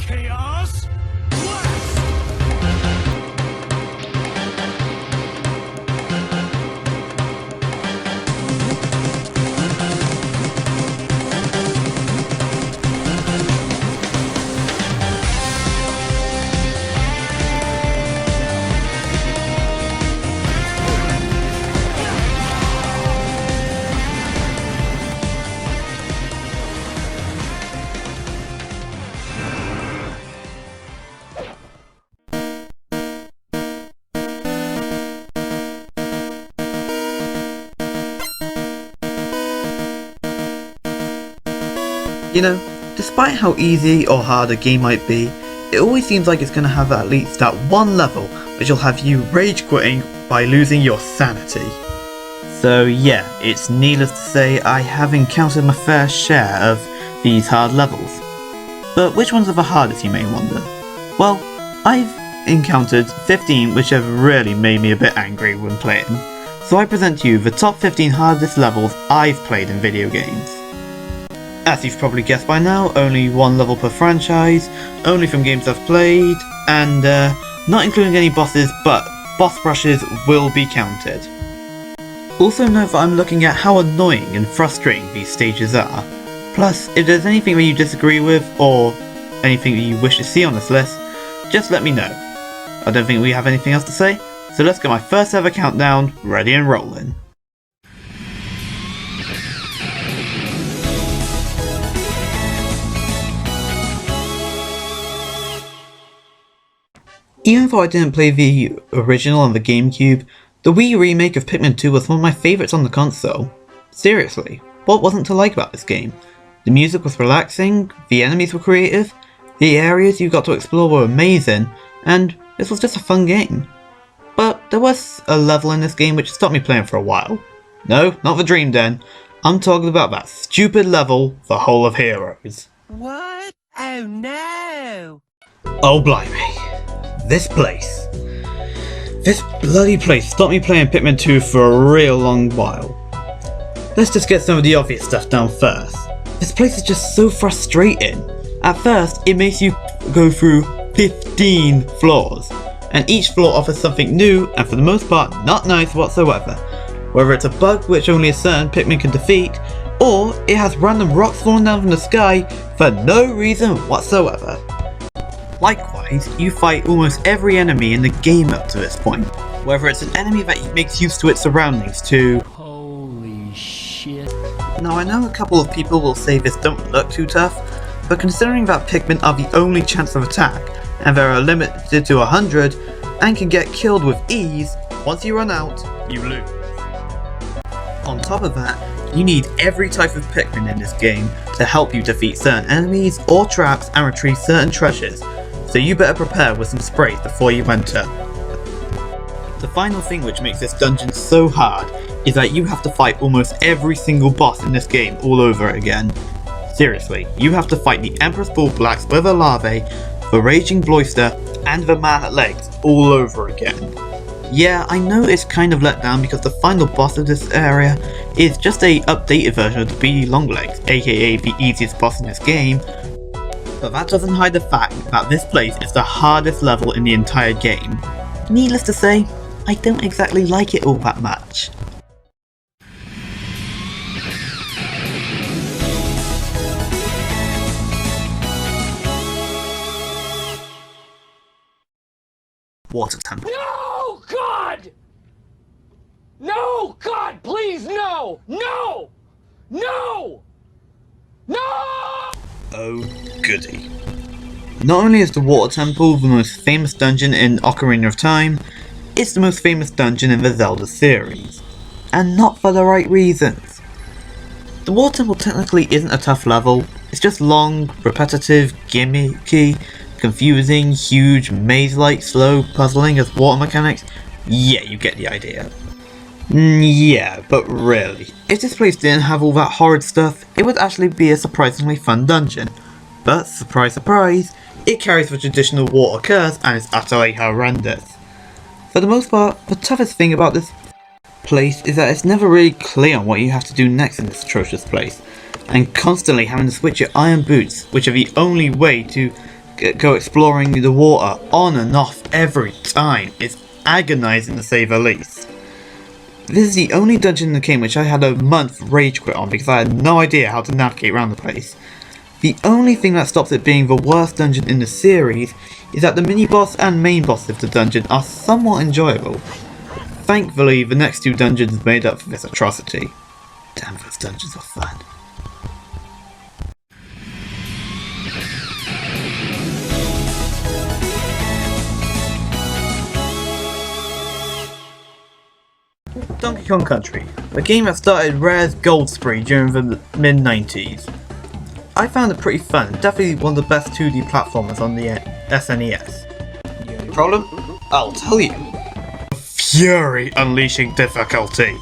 Chaos Blast! You know, despite how easy or hard a game might be, it always seems like it's going to have at least that one level which will have you rage quitting by losing your sanity. So yeah, it's needless to say I have encountered my fair share of these hard levels. But which ones are the hardest, you may wonder? Well, I've encountered 15 which have really made me a bit angry when playing. So I present to you the top 15 hardest levels I've played in video games. As you've probably guessed by now, only one level per franchise, only from games I've played, and not including any bosses, but boss rushes will be counted. Also note that I'm looking at how annoying and frustrating these stages are. Plus, if there's anything that you disagree with, or anything that you wish to see on this list, just let me know. I don't think we have anything else to say, so let's get my first ever countdown ready and rolling. Even though I didn't play the original on the GameCube, the Wii remake of Pikmin 2 was one of my favourites on the console. Seriously, what wasn't to like about this game? The music was relaxing, the enemies were creative, the areas you got to explore were amazing, and this was just a fun game. But there was a level in this game which stopped me playing for a while. No, not the Dream Den. I'm talking about that stupid level, the Hole of Heroes. What? Oh no! Oh blimey. This bloody place stopped me playing Pikmin 2 for a real long while. Let's just get some of the obvious stuff down first. This place is just so frustrating. At first, it makes you go through 15 floors, and each floor offers something new and for the most part not nice whatsoever. Whether it's a bug which only a certain Pikmin can defeat, or it has random rocks falling down from the sky for no reason whatsoever. Likewise, you fight almost every enemy in the game up to this point, whether it's an enemy that makes use to its surroundings to... Holy shit. Now I know a couple of people will say this don't look too tough, but considering that Pikmin are the only chance of attack, and they are limited to 100, and can get killed with ease, once you run out, you lose. On top of that, you need every type of Pikmin in this game to help you defeat certain enemies or traps and retrieve certain treasures, so you better prepare with some sprays before you enter. The final thing which makes this dungeon so hard is that you have to fight almost every single boss in this game all over again. Seriously, you have to fight the Empress Bullblacks with a larvae, the Raging Bloister, and the Man at Legs all over again. Yeah, I know it's kind of let down because the final boss of this area is just a updated version of the Beady Longlegs, aka the easiest boss in this game, but that doesn't hide the fact that this place is the hardest level in the entire game. Needless to say, I don't exactly like it all that much. Water Temple. No, God! No, God, please, no! No! No! No! Oh goody. Not only is the Water Temple the most famous dungeon in Ocarina of Time, it's the most famous dungeon in the Zelda series. And not for the right reasons. The Water Temple technically isn't a tough level, it's just long, repetitive, gimmicky, confusing, huge, maze-like, slow, puzzling as water mechanics. Yeah, you get the idea. Yeah, but really, if this place didn't have all that horrid stuff, it would actually be a surprisingly fun dungeon. But, surprise surprise, it carries the traditional water curse and is utterly horrendous. For the most part, the toughest thing about this place is that it's never really clear on what you have to do next in this atrocious place, and constantly having to switch your iron boots, which are the only way to go exploring the water on and off every time. It's agonizing to say the least. This is the only dungeon in the game which I had a month rage quit on because I had no idea how to navigate around the place. The only thing that stops it being the worst dungeon in the series is that the mini-boss and main boss of the dungeon are somewhat enjoyable. Thankfully, the next two dungeons made up for this atrocity. Damn, those dungeons are fun. Donkey Kong Country, a game that started Rare's gold spree during the mid-90s. I found it pretty fun, definitely one of the best 2D platformers on the SNES. The only problem? I'll tell you. Fury unleashing difficulty.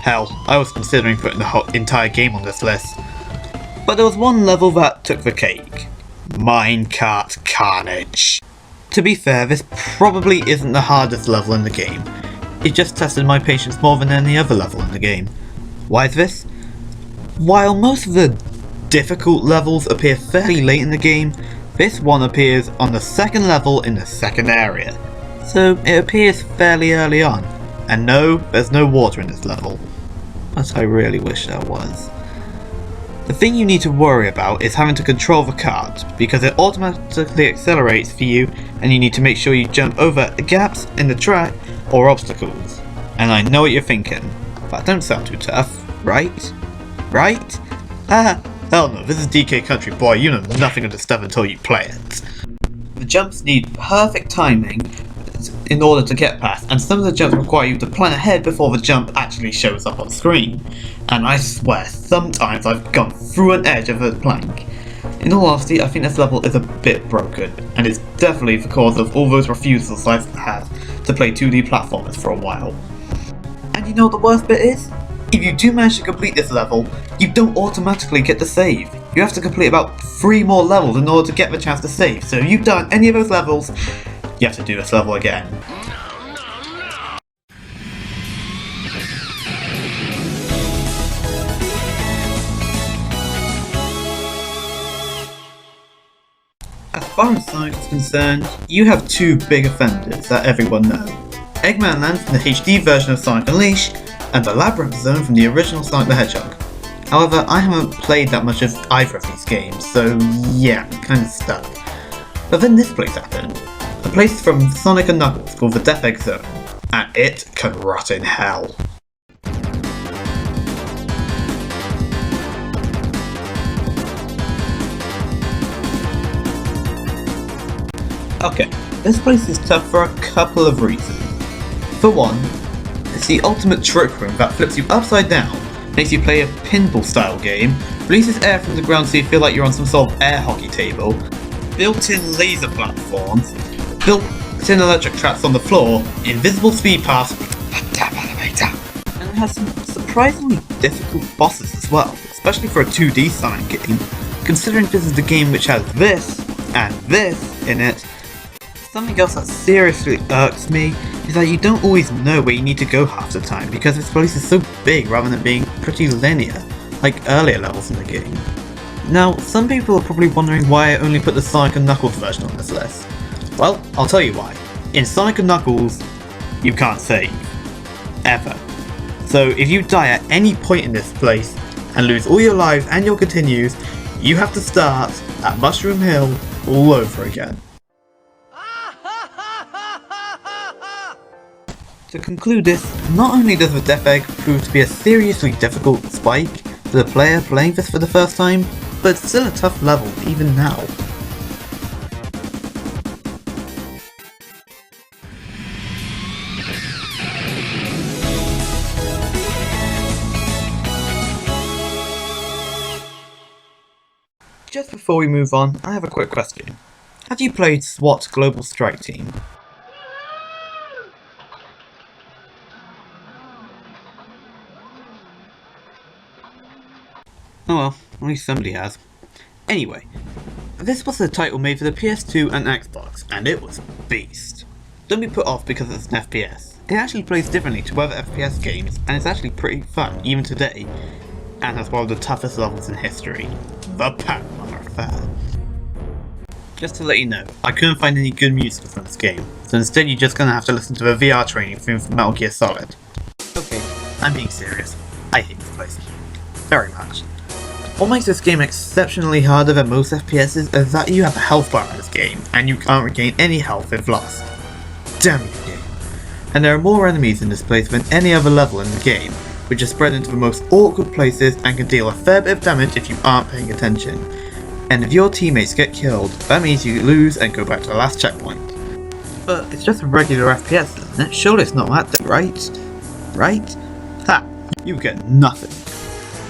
Hell, I was considering putting the whole entire game on this list. But there was one level that took the cake. Minecart Carnage. To be fair, this probably isn't the hardest level in the game. It just tested my patience more than any other level in the game. Why is this? While most of the difficult levels appear fairly late in the game, this one appears on the second level in the second area. So it appears fairly early on. And no, there's no water in this level. But I really wish there was. The thing you need to worry about is having to control the cart, because it automatically accelerates for you and you need to make sure you jump over gaps in the track or obstacles. And I know what you're thinking, that don't sound too tough, right? Right? Ah, hell no, this is DK Country, boy, you know nothing of the stuff until you play it. The jumps need perfect timing in order to get past, and some of the jumps require you to plan ahead before the jump actually shows up on screen. And I swear, sometimes I've gone through an edge of a plank. In all honesty, I think this level is a bit broken, and it's definitely the cause of all those refusals I've had to play 2D platformers for a while. And you know what the worst bit is? If you do manage to complete this level, you don't automatically get to save. You have to complete about 3 more levels in order to get the chance to save, so if you've done any of those levels, you have to do this level again. As far as Sonic is concerned, you have 2 big offenders that everyone knows. Eggman Land from the HD version of Sonic Unleashed, and the Labyrinth Zone from the original Sonic the Hedgehog. However, I haven't played that much of either of these games, so yeah, I'm kinda stuck. But then this place happened. A place from Sonic and Knuckles called the Death Egg Zone, and it can rot in hell. Okay, this place is tough for a couple of reasons. For one, it's the ultimate trick room that flips you upside down, makes you play a pinball style game, releases air from the ground so you feel like you're on some sort of air hockey table, built-in laser platforms, built-in electric traps on the floor, invisible speed paths, and it has some surprisingly difficult bosses as well, especially for a 2D Sonic game. Considering this is the game which has this and this in it, something else that seriously irks me is that you don't always know where you need to go half the time because this place is so big rather than being pretty linear, like earlier levels in the game. Now, some people are probably wondering why I only put the Sonic and Knuckles version on this list. Well, I'll tell you why. In Sonic and Knuckles, you can't save. Ever. So if you die at any point in this place and lose all your lives and your continues, you have to start at Mushroom Hill all over again. To conclude this, not only does the Death Egg prove to be a seriously difficult spike for the player playing this for the first time, but it's still a tough level even now. Just before we move on, I have a quick question. Have you played SWAT Global Strike Team? Oh well, at least somebody has. Anyway, this was the title made for the PS2 and Xbox, and it was beast. Don't be put off because it's an FPS. It actually plays differently to other FPS games, and it's actually pretty fun, even today, and has one of the toughest levels in history. The Pac-Man Affair. Just to let you know, I couldn't find any good music from this game, so instead you're just gonna have to listen to a VR training theme from Metal Gear Solid. Okay, I'm being serious. I hate this place. Very much. What makes this game exceptionally harder than most FPSs is that you have a health bar in this game, and you can't regain any health if lost. Damn you, game. And there are more enemies in this place than any other level in the game, which are spread into the most awkward places and can deal a fair bit of damage if you aren't paying attention. And if your teammates get killed, that means you lose and go back to the last checkpoint. But it's just a regular FPS, isn't it? Surely it's not that, right? Right? Ha! You get nothing.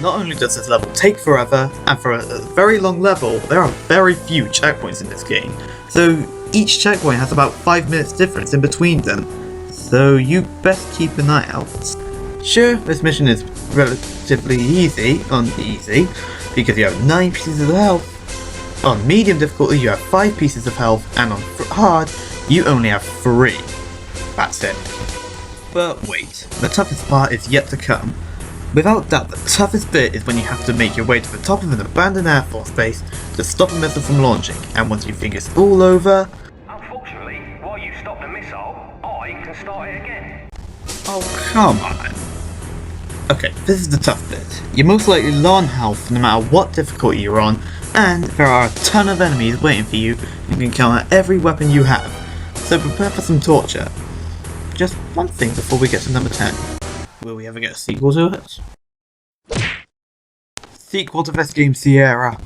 Not only does this level take forever, and for a very long level, there are very few checkpoints in this game. So each checkpoint has about 5 minutes difference in between them. So you best keep an eye out. Sure, this mission is relatively easy on easy, because you have 9 pieces of health. On medium difficulty you have 5 pieces of health, and on hard you only have 3. That's it. But wait, the toughest part is yet to come. Without doubt, the toughest bit is when you have to make your way to the top of an abandoned Air Force base to stop a missile from launching, and once you think it's all over... Unfortunately, while you stop the missile, I can start it again. Oh, come on. Okay, this is the tough bit. You're most likely low on health no matter what difficulty you're on, and there are a ton of enemies waiting for you and can counter every weapon you have, so prepare for some torture. Just one thing before we get to number 10. Will we ever get a sequel to it? Sequel to this game, Sierra.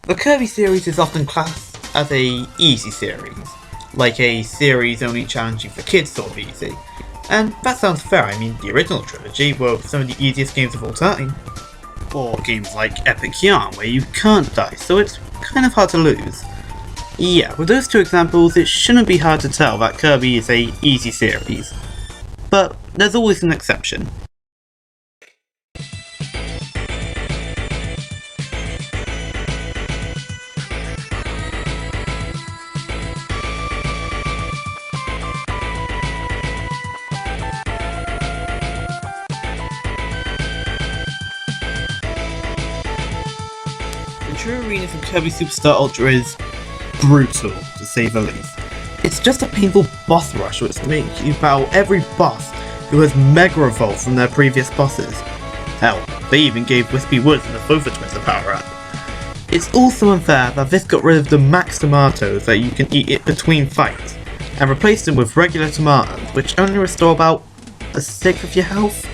The Kirby series is often classed as a easy series, like a series only challenging for kids sort of easy. And that sounds fair. I mean, the original trilogy were some of the easiest games of all time. Or games like Epic Yarn, where you can't die, so it's kind of hard to lose. Yeah, with those two examples, it shouldn't be hard to tell that Kirby is a easy series. But there's always an exception. The true arena from Kirby Superstar Ultra is brutal, to say the least. It's just a painful boss rush which makes you battle every boss who has Mega Evolved from their previous bosses. Hell, they even gave Wispy Woods and the Fofa Twins a power up. It's also unfair that this got rid of the max tomatoes that you can eat it between fights, and replaced them with regular tomatoes, which only restore about a sixth of your health.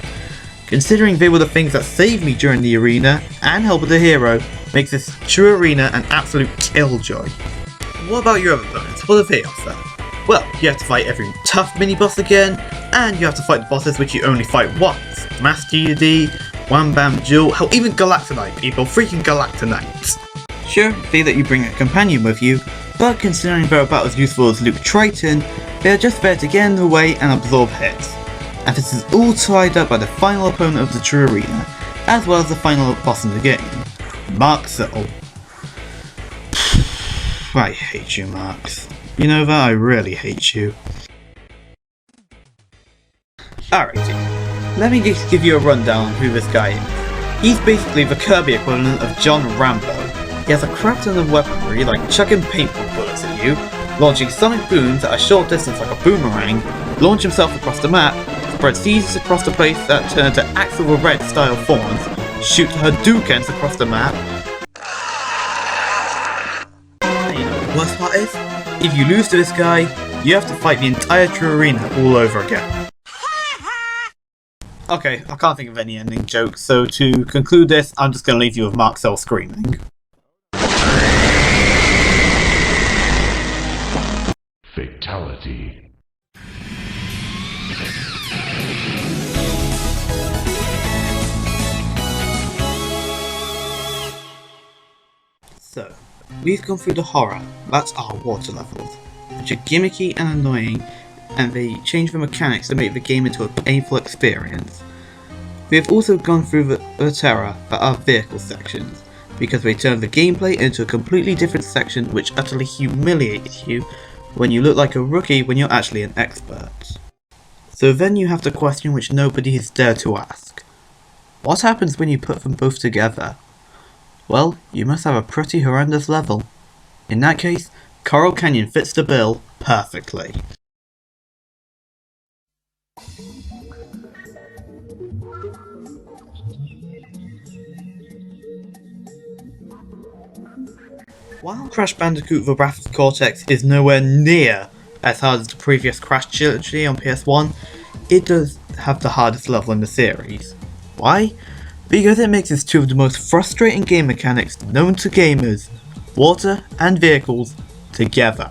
Considering they were the things that saved me during the arena and helped the hero, makes this true arena an absolute killjoy. What about your other opponents? What do they offer? Well, you have to fight every tough mini-boss again, and you have to fight the bosses which you only fight once. Master UD, Wham Bam Jewel, hell, even Galactonite people, freaking Galactonite. Sure, they let you bring a companion with you, but considering they're about as useful as Luke Triton, they are just there to get in the way and absorb hits. And this is all tied up by the final opponent of the true arena, as well as the final boss in the game, Marxel. I hate you, Marx. You know that? I really hate you. Alrighty, let me just give you a rundown on who this guy is. He's basically the Kirby equivalent of John Rambo. He has a crap ton of weaponry, like chucking paintball bullets at you, launching sonic booms at a short distance like a boomerang, launch himself across the map, spread seeds across the place that turn into Axel the Red style forms, shoot Hadoukens across the map. And you know what the worst part is? If you lose to this guy, you have to fight the entire true arena all over again. Okay, I can't think of any ending jokes, so to conclude this, I'm just going to leave you with Marxel screaming. Fatality. So, we've gone through the horror, that's our water levels, which are gimmicky and annoying, and they change the mechanics to make the game into a painful experience. We have also gone through the terror that are vehicle sections, because they turn the gameplay into a completely different section which utterly humiliates you when you look like a rookie when you're actually an expert. So then you have the question which nobody has dared to ask. What happens when you put them both together? Well, you must have a pretty horrendous level. In that case, Coral Canyon fits the bill perfectly. While Crash Bandicoot The Wrath of Cortex is nowhere near as hard as the previous Crash trilogy on PS1, it does have the hardest level in the series. Why? Because it mixes two of the most frustrating game mechanics known to gamers, water and vehicles, together.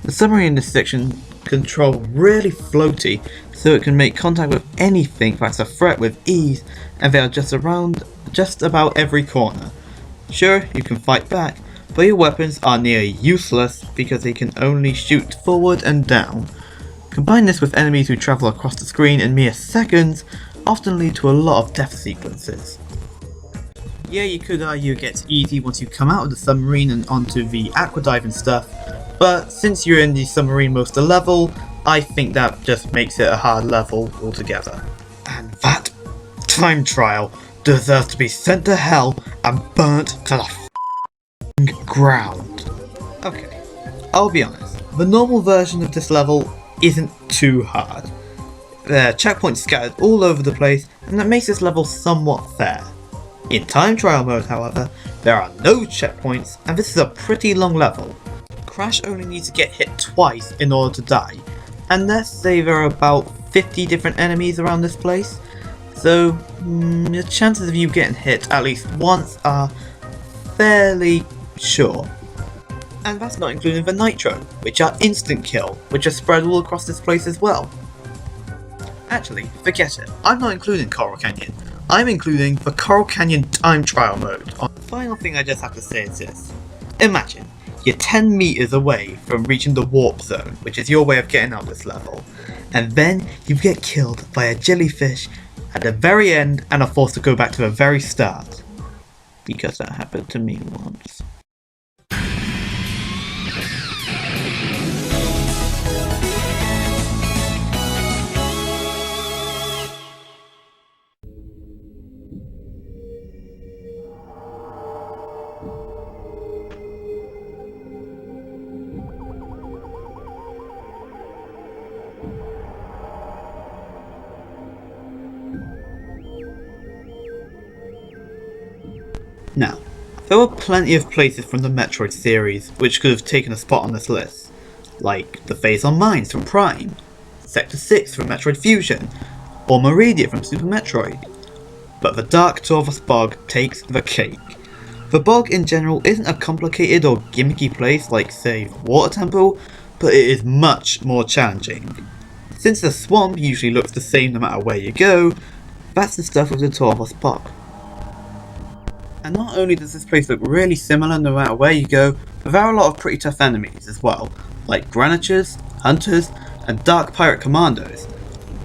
The submarine in this section control really floaty, so it can make contact with anything that's a threat with ease, and they are just about every corner. Sure, you can fight back, but your weapons are near useless because they can only shoot forward and down. Combine this with enemies who travel across the screen in mere seconds, often lead to a lot of death sequences. Yeah, you could argue it gets easy once you come out of the submarine and onto the aquadive and stuff, but since you're in the submarine most of the level, I think that just makes it a hard level altogether. And that time trial deserves to be sent to hell and burnt to the ground. Okay, I'll be honest, the normal version of this level isn't too hard. There are checkpoints scattered all over the place, and that makes this level somewhat fair. In time trial mode, however, there are no checkpoints, and this is a pretty long level. Crash only needs to get hit twice in order to die, and let's say there are about 50 different enemies around this place, so the chances of you getting hit at least once are fairly sure. And that's not including the nitro, which are instant kill, which are spread all across this place as well. Actually, forget it, I'm not including Coral Canyon, I'm including the Coral Canyon time trial mode. The final thing I just have to say is this. Imagine, you're 10 meters away from reaching the warp zone, which is your way of getting out this level, and then you get killed by a jellyfish at the very end and are forced to go back to the very start. Because that happened to me once. Now, there were plenty of places from the Metroid series which could have taken a spot on this list, like the Phase on Mines from Prime, Sector 6 from Metroid Fusion, or Meridia from Super Metroid. But the Dark Torvos Bog takes the cake. The bog in general isn't a complicated or gimmicky place like, say, Water Temple, but it is much more challenging. Since the swamp usually looks the same no matter where you go, that's the stuff with the Torvos Bog. And not only does this place look really similar no matter where you go, but there are a lot of pretty tough enemies as well, like Granichers, Hunters, and Dark Pirate Commandos.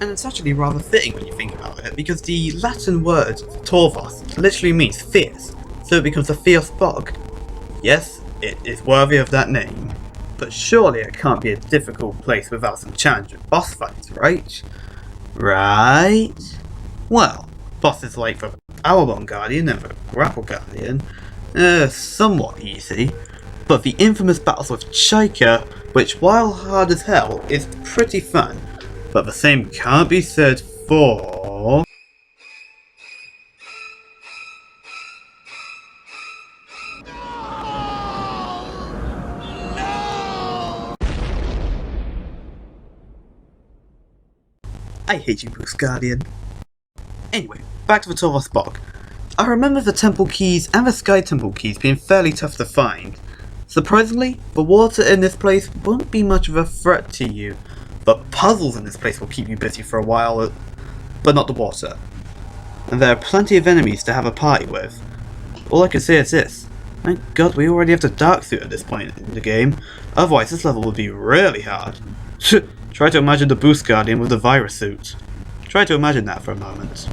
And it's actually rather fitting when you think about it, because the Latin word Torvos literally means fierce, so it becomes a fierce bog. Yes, it is worthy of that name. But surely it can't be a difficult place without some challenging boss fights, right? Right? Well, bosses like the Hour-Long Guardian and the Grapple Guardian, somewhat easy, but the infamous battles with Chica, which while hard as hell, is pretty fun, but the same can't be said for... I hate you, Bruce Guardian. Anyway, back to the Torvos Bog. I remember the Temple Keys and the Sky Temple Keys being fairly tough to find. Surprisingly, the water in this place won't be much of a threat to you. The puzzles in this place will keep you busy for a while, but not the water. And there are plenty of enemies to have a party with. All I can say is this. Thank God we already have the Dark Suit at this point in the game, otherwise this level would be really hard. Try to imagine the Boost Guardian with the Virus Suit. Try to imagine that for a moment.